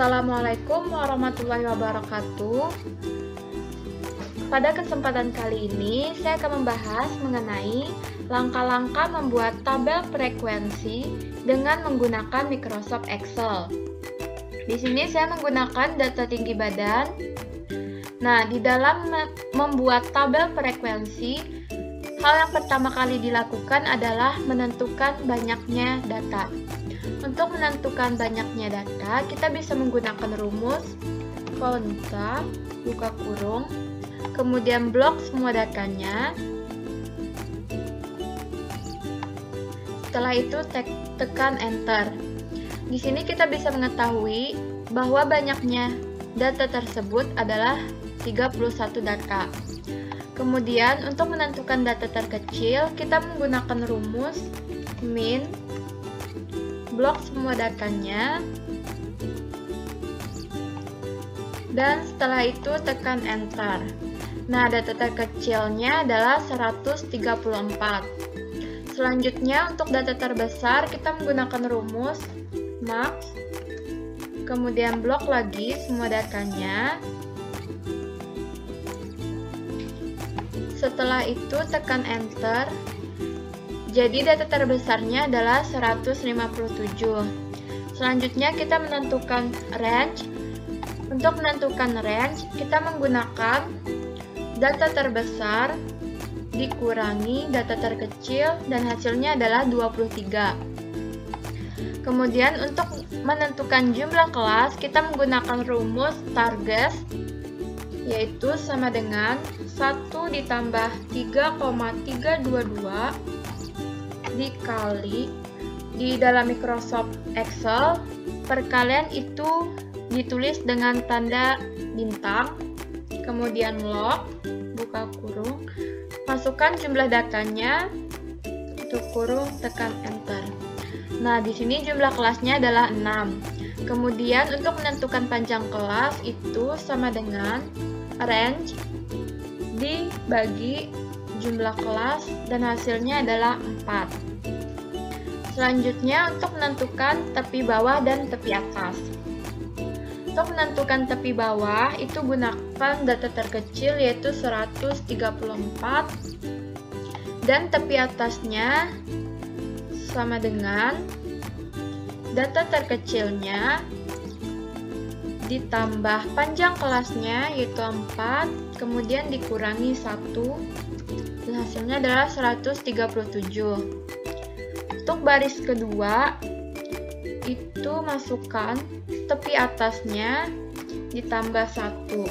Assalamualaikum warahmatullahi wabarakatuh. Pada kesempatan kali ini, saya akan membahas mengenai langkah-langkah membuat tabel frekuensi dengan menggunakan Microsoft Excel. Di sini saya menggunakan data tinggi badan. Nah, di dalam membuat tabel frekuensi, hal yang pertama kali dilakukan adalah menentukan banyaknya data. Untuk menentukan banyaknya data, kita bisa menggunakan rumus konta, buka kurung, kemudian blok semua datanya. Setelah itu tekan enter. Di sini kita bisa mengetahui bahwa banyaknya data tersebut adalah 31 data. Kemudian untuk menentukan data terkecil, kita menggunakan rumus min, blok semua datanya, dan setelah itu tekan enter. Nah, data terkecilnya adalah 134. Selanjutnya untuk data terbesar kita menggunakan rumus max, kemudian blok lagi semua datanya. Setelah itu tekan enter. Jadi data terbesarnya adalah 157. Selanjutnya kita menentukan range. Untuk menentukan range, kita menggunakan data terbesar dikurangi data terkecil dan hasilnya adalah 23. Kemudian untuk menentukan jumlah kelas, kita menggunakan rumus target, yaitu sama dengan 1 ditambah 3,322 dikali di dalam Microsoft Excel, perkalian itu ditulis dengan tanda bintang, kemudian log, buka kurung, masukkan jumlah datanya, tutup kurung, tekan enter. Nah, di sini jumlah kelasnya adalah 6. Kemudian untuk menentukan panjang kelas itu sama dengan range dibagi jumlah kelas dan hasilnya adalah 4. Selanjutnya untuk menentukan tepi bawah dan tepi atas. Untuk menentukan tepi bawah itu gunakan data terkecil yaitu 134 dan tepi atasnya sama dengan data terkecilnya ditambah panjang kelasnya yaitu 4, kemudian dikurangi 1 dan hasilnya adalah 137. Untuk baris kedua itu masukkan tepi atasnya ditambah 1,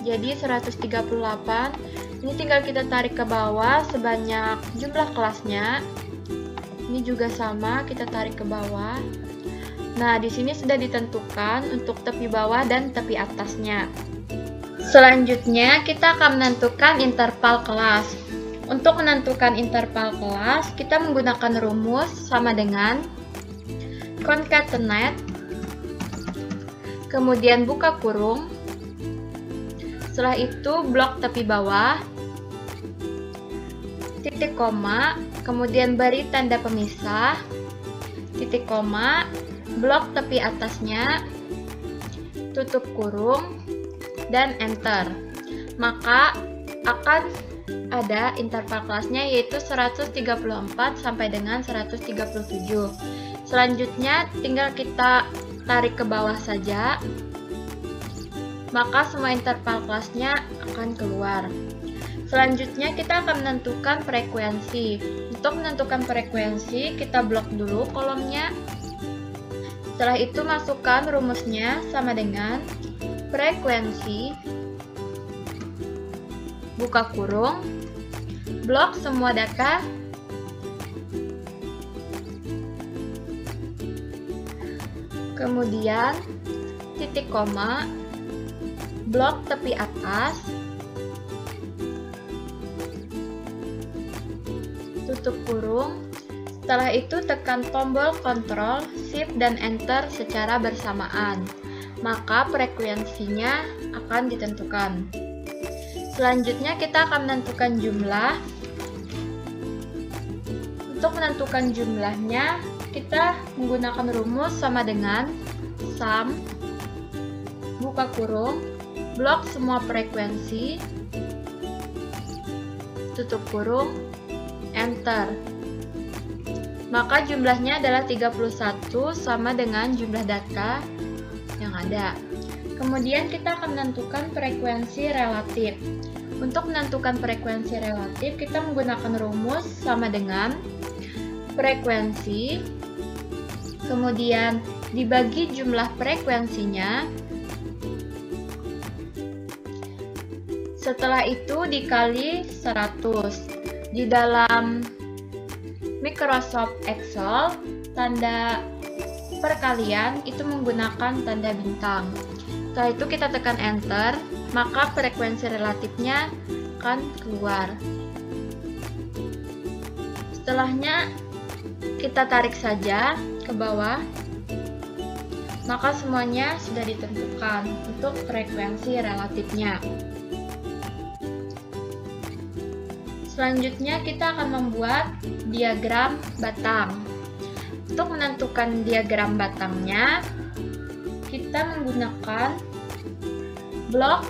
jadi 138. Ini tinggal kita tarik ke bawah sebanyak jumlah kelasnya. Ini juga sama, kita tarik ke bawah. Nah, di sini sudah ditentukan untuk tepi bawah dan tepi atasnya. Selanjutnya kita akan menentukan interval kelas. Untuk menentukan interval kelas, kita menggunakan rumus sama dengan concatenate, kemudian buka kurung, setelah itu blok tepi bawah, titik koma, kemudian beri tanda pemisah, titik koma, blok tepi atasnya, tutup kurung, dan enter. Maka akan ada interval kelasnya yaitu 134 sampai dengan 137. Selanjutnya tinggal kita tarik ke bawah saja, maka semua interval kelasnya akan keluar. Selanjutnya kita akan menentukan frekuensi. Untuk menentukan frekuensi, kita blok dulu kolomnya. Setelah itu masukkan rumusnya sama dengan frekuensi, buka kurung, blok semua data, kemudian titik koma, blok tepi atas, tutup kurung. Setelah itu tekan tombol Ctrl, Shift, dan Enter secara bersamaan. Maka frekuensinya akan ditentukan. Selanjutnya kita akan menentukan jumlah. Untuk menentukan jumlahnya, kita menggunakan rumus sama dengan sum, buka kurung, blok semua frekuensi, tutup kurung, enter. Maka jumlahnya adalah 31 sama dengan jumlah data yang ada. Kemudian kita akan menentukan frekuensi relatif. Untuk menentukan frekuensi relatif, kita menggunakan rumus sama dengan frekuensi, kemudian dibagi jumlah frekuensinya, setelah itu dikali 100. Di dalam Microsoft Excel, tanda perkalian itu menggunakan tanda bintang. Setelah itu kita tekan enter, maka frekuensi relatifnya akan keluar. Setelahnya kita tarik saja ke bawah, maka semuanya sudah ditentukan untuk frekuensi relatifnya. Selanjutnya kita akan membuat diagram batang. Untuk menentukan diagram batangnya, kita menggunakan blok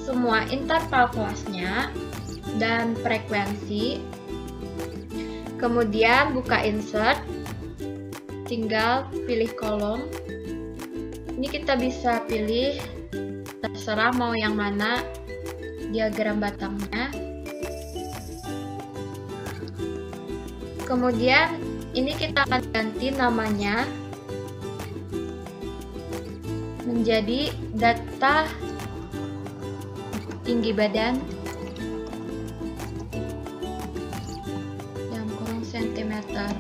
semua interval kelasnya dan frekuensi. Kemudian buka insert, tinggal pilih kolom. Ini kita bisa pilih, terserah mau yang mana diagram batangnya. Kemudian ini kita akan ganti namanya menjadi data tinggi badan yang kurang sentimeter.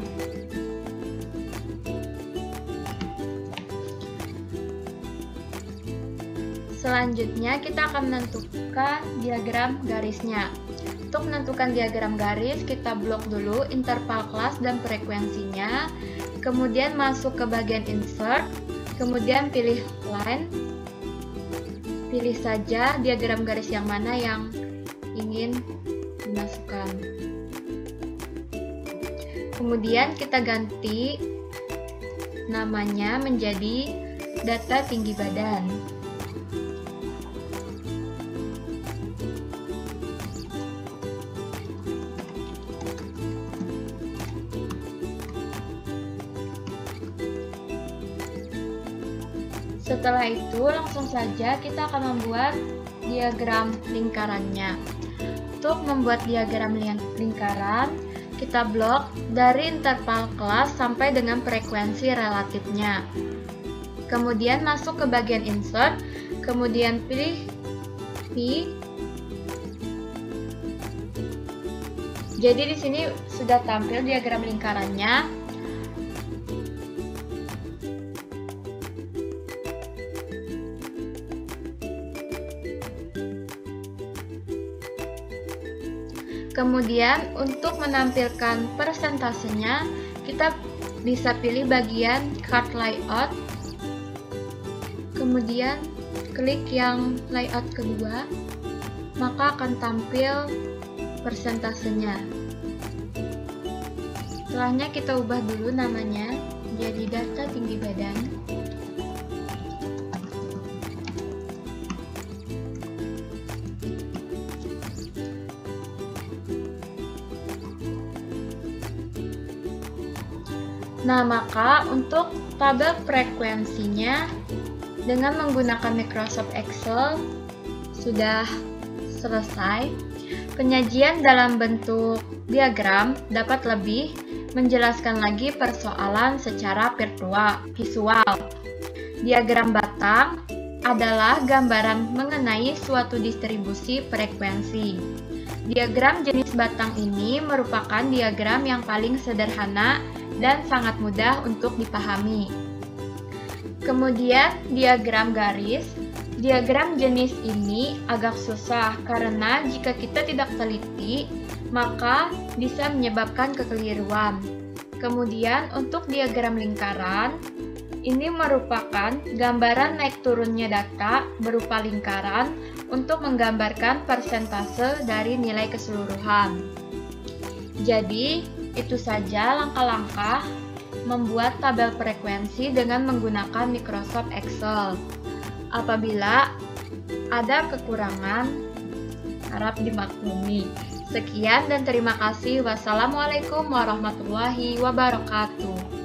Selanjutnya kita akan menentukan diagram garisnya. Untuk menentukan diagram garis, kita blok dulu interval kelas dan frekuensinya, kemudian masuk ke bagian insert, kemudian pilih line, pilih saja diagram garis yang mana yang ingin dimasukkan. Kemudian kita ganti namanya menjadi data tinggi badan. Setelah itu langsung saja kita akan membuat diagram lingkarannya. Untuk membuat diagram lingkaran, kita blok dari interval kelas sampai dengan frekuensi relatifnya. Kemudian masuk ke bagian insert, kemudian pilih P. Jadi di sini sudah tampil diagram lingkarannya. Kemudian untuk menampilkan persentasenya, kita bisa pilih bagian Chart Layout, kemudian klik yang layout kedua, maka akan tampil persentasenya. Setelahnya kita ubah dulu namanya jadi data tinggi badan. Nah, maka untuk tabel frekuensinya dengan menggunakan Microsoft Excel sudah selesai. Penyajian dalam bentuk diagram dapat lebih menjelaskan lagi persoalan secara visual. Diagram batang adalah gambaran mengenai suatu distribusi frekuensi. Diagram jenis batang ini merupakan diagram yang paling sederhana dan sangat mudah untuk dipahami. Kemudian diagram garis. Diagram jenis ini agak susah karena jika kita tidak teliti, maka bisa menyebabkan kekeliruan. Kemudian untuk diagram lingkaran, ini merupakan gambaran naik turunnya data berupa lingkaran untuk menggambarkan persentase dari nilai keseluruhan. Jadi, itu saja langkah-langkah membuat tabel frekuensi dengan menggunakan Microsoft Excel. Apabila ada kekurangan, harap dimaklumi. Sekian dan terima kasih. Wassalamualaikum warahmatullahi wabarakatuh.